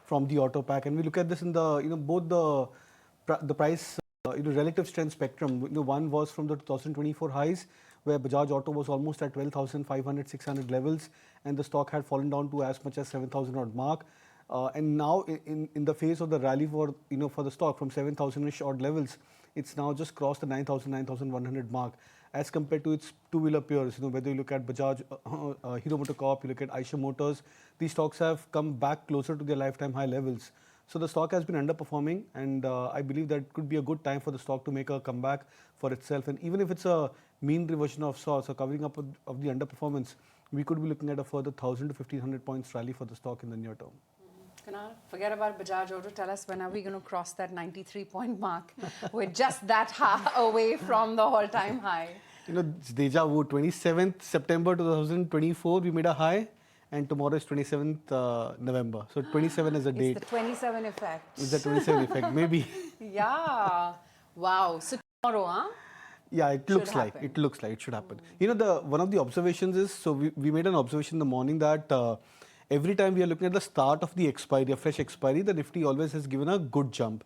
from the auto pack. And we look at this in the, both the price, relative strength spectrum. One was from the 2024 highs, where Bajaj Auto was almost at 12,500, 600 levels, and the stock had fallen down to as much as 7,000 odd mark. And now in the phase of the rally for the stock from 7,000-ish odd levels, it's now just crossed the 9,000, 9,100 mark as compared to its two-wheeler peers. Whether you look at Bajaj, Hero MotoCorp, you look at Eicher Motors, these stocks have come back closer to their lifetime high levels. So the stock has been underperforming, and I believe that could be a good time for the stock to make a comeback for itself. And even if it's a mean reversion of sorts or covering up of the underperformance, we could be looking at a further 1,000 to 1,500 points rally for the stock in the near term. Kunal, forget about Bajaj Auto. Tell us, when are we going to cross that 93-point mark? We're just that away from the all-time high. It's deja vu. 27th September 2024, we made a high, and tomorrow is 27th November. So 27 is a date. It's the 27 effect. It's the 27 effect, maybe. Yeah. Wow. So tomorrow, huh? Yeah, it looks like it should happen. One of the observations is, so we made an observation in the morning that every time we are looking at the start of the expiry, a fresh expiry, the Nifty always has given a good jump,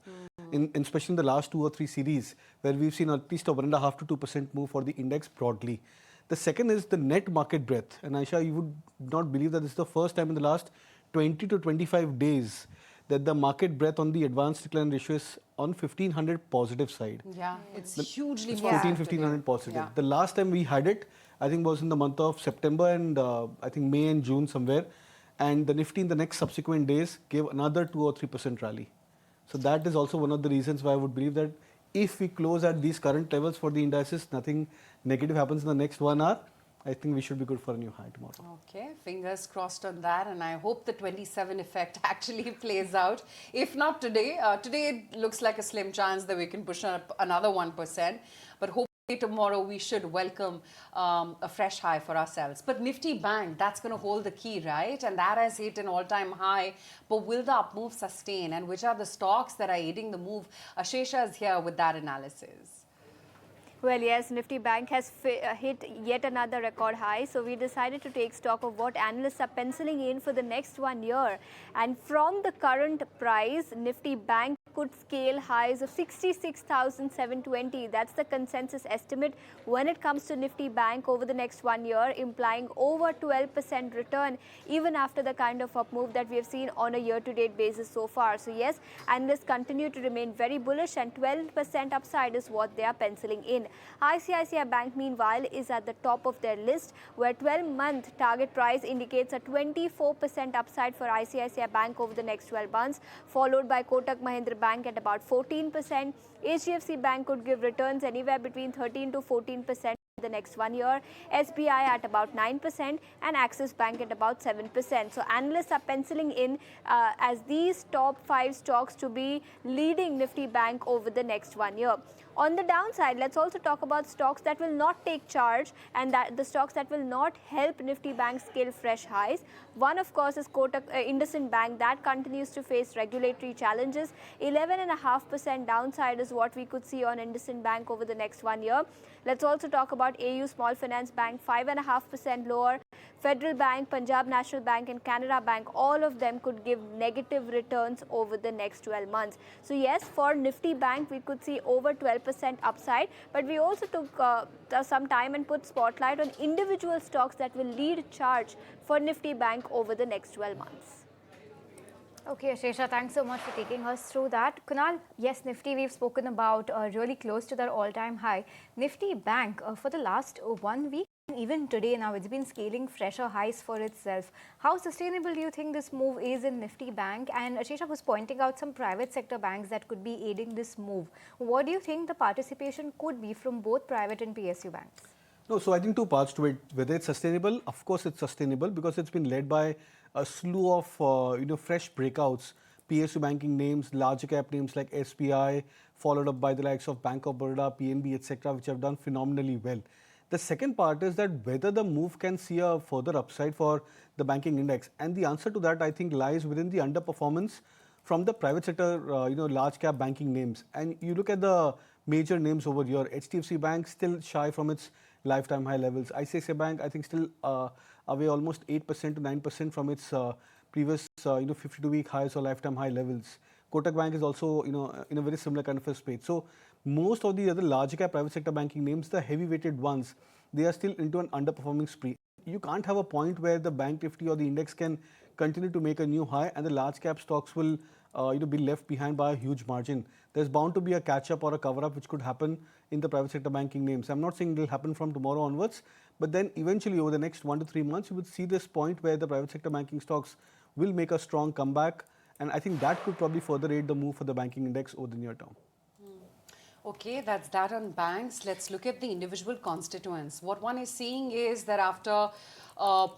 especially in the last 2 or 3 series, where we've seen at least a 1.5 to 2% move for the index broadly. The second is the net market breadth. And Aisha, you would not believe that this is the first time in the last 20 to 25 days that the market breadth on the advanced decline ratio is on 1,500 positive side. Yeah, it's hugely it's positive. 1,500 positive. Yeah. The last time we had it, I think, was in the month of September and I think May and June somewhere. And the Nifty in the next subsequent days gave another 2 or 3% rally. So that is also one of the reasons why I would believe that if we close at these current levels for the indices, nothing negative happens in the next 1 hour, I think we should be good for a new high tomorrow. Okay, fingers crossed on that, and I hope the 27 effect actually plays out. If not today, today it looks like a slim chance that we can push up another 1%, but hopefully tomorrow we should welcome a fresh high for ourselves. But Nifty Bank, that's going to hold the key, right? And that has hit an all-time high. But will the up move sustain? And which are the stocks that are aiding the move? Ashesha is here with that analysis. Well, yes, Nifty Bank has hit yet another record high. So we decided to take stock of what analysts are penciling in for the next 1 year. And from the current price, Nifty Bank could scale highs of 66,720. That's the consensus estimate when it comes to Nifty Bank over the next 1 year, implying over 12% return even after the kind of up move that we have seen on a year-to-date basis so far. So yes, analysts continue to remain very bullish, and 12% upside is what they are penciling in. ICICI Bank, meanwhile, is at the top of their list, where 12-month target price indicates a 24% upside for ICICI Bank over the next 12 months, followed by Kotak Mahindra Bank at about 14%. HDFC Bank could give returns anywhere between 13 to 14% the next 1 year, SBI at about 9%, and Axis Bank at about 7%. So analysts are penciling in as these top 5 stocks to be leading Nifty Bank over the next 1 year. On the downside, let's also talk about stocks that will not take charge, and that the stocks that will not help Nifty Bank scale fresh highs. One, of course, is Kotak, IndusInd Bank. That continues to face regulatory challenges. 11.5% downside is what we could see on IndusInd Bank over the next 1 year. Let's also talk about AU Small Finance Bank, 5.5% lower. Federal Bank, Punjab National Bank and Canara Bank, all of them could give negative returns over the next 12 months. So yes, for Nifty Bank, we could see over 12% upside, but we also took some time and put spotlight on individual stocks that will lead charge for Nifty Bank over the next 12 months. Okay, Ashesha, thanks so much for taking us through that. Kunal, yes, Nifty we've spoken about really close to their all-time high. Nifty Bank, for the last 1 week, even today now, it's been scaling fresher highs for itself. How sustainable do you think this move is in Nifty Bank? And Ashesha was pointing out some private sector banks that could be aiding this move. What do you think the participation could be from both private and PSU banks? No, so I think 2 parts to it. Whether it's sustainable, of course it's sustainable because it's been led by a slew of fresh breakouts. PSU banking names, larger cap names like SBI, followed up by the likes of Bank of Baroda, PNB, etc., which have done phenomenally well. The second part is that whether the move can see a further upside for the banking index, and the answer to that I think lies within the underperformance from the private sector, large cap banking names. And you look at the major names over here. HDFC Bank still shy from its lifetime high levels. ICICI Bank, I think, still away almost 8% to 9% from its previous 52-week highs or lifetime high levels. Kotak Bank is also in a very similar kind of a space. So most of the other large cap private sector banking names, the heavy weighted ones, they are still into an underperforming spree. You can't have a point where the bank Nifty or the index can continue to make a new high and the large cap stocks will be left behind by a huge margin. There's bound to be a catch up or a cover up which could happen in the private sector banking names. I'm not saying it will happen from tomorrow onwards, but then eventually over the next 1 to 3 months, you would see this point where the private sector banking stocks will make a strong comeback. And I think that could probably further aid the move for the banking index over the near term. Okay, that's that on banks. Let's look at the individual constituents. What one is seeing is that after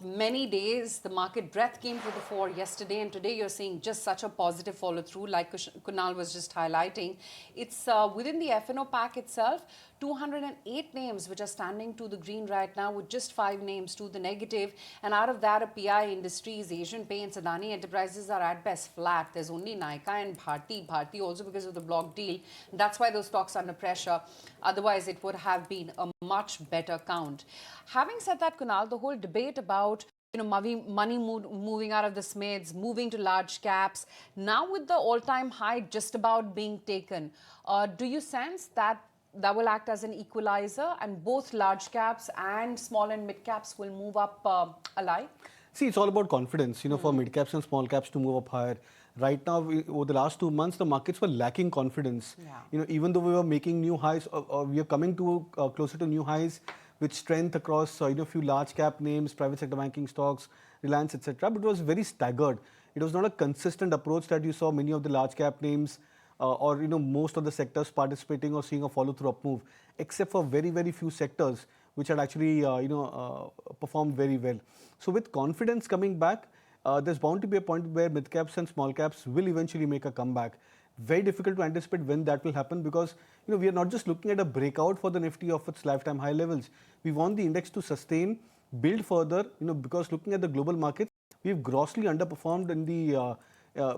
many days, the market breadth came to the fore yesterday, and today you're seeing just such a positive follow through, like Kunal was just highlighting. It's within the F&O pack itself, 208 names which are standing to the green right now, with just 5 names to the negative. And out of that, PI Industries, Asian Paints, Adani Enterprises are at best flat. There's only Nykaa and Bharti also because of the block deal. That's why those stocks are under pressure. Otherwise, it would have been a much better count. Having said that, Kunal, the whole debate about money moving out of the SMIDs, moving to large caps, now with the all-time high just about being taken, do you sense that that will act as an equalizer and both large caps and small and mid caps will move up alike? See, it's all about confidence, for mid caps and small caps to move up higher. Right now, over the last 2 months, the markets were lacking confidence. Yeah. Even though we were making new highs, we are coming to closer to new highs with strength across a few large cap names, private sector banking stocks, Reliance, etc. But it was very staggered. It was not a consistent approach that you saw many of the large cap names or most of the sectors participating or seeing a follow through up move, except for very, very few sectors which had actually performed very well. So with confidence coming back, there's bound to be a point where mid caps and small caps will eventually make a comeback. Very difficult to anticipate when that will happen because we are not just looking at a breakout for the Nifty of its lifetime high levels. We want the index to sustain, build further, because looking at the global markets, we've grossly underperformed in the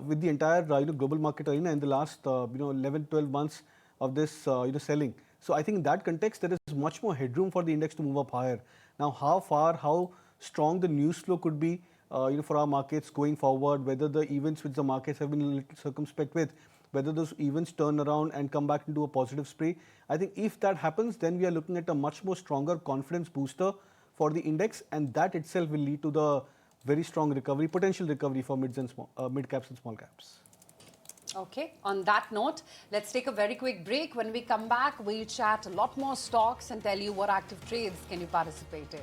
with the entire global market arena in the last 11-12 months of this selling. So I think in that context there is much more headroom for the index to move up higher. Now how strong the news flow could be for our markets going forward, whether the events which the markets have been a little circumspect with, whether those events turn around and come back into a positive spree. I think if that happens, then we are looking at a much more stronger confidence booster for the index, and that itself will lead to the very strong recovery, potential recovery for mid caps and small caps. Okay, on that note, let's take a very quick break. When we come back, we'll chat a lot more stocks and tell you what active trades can you participate in.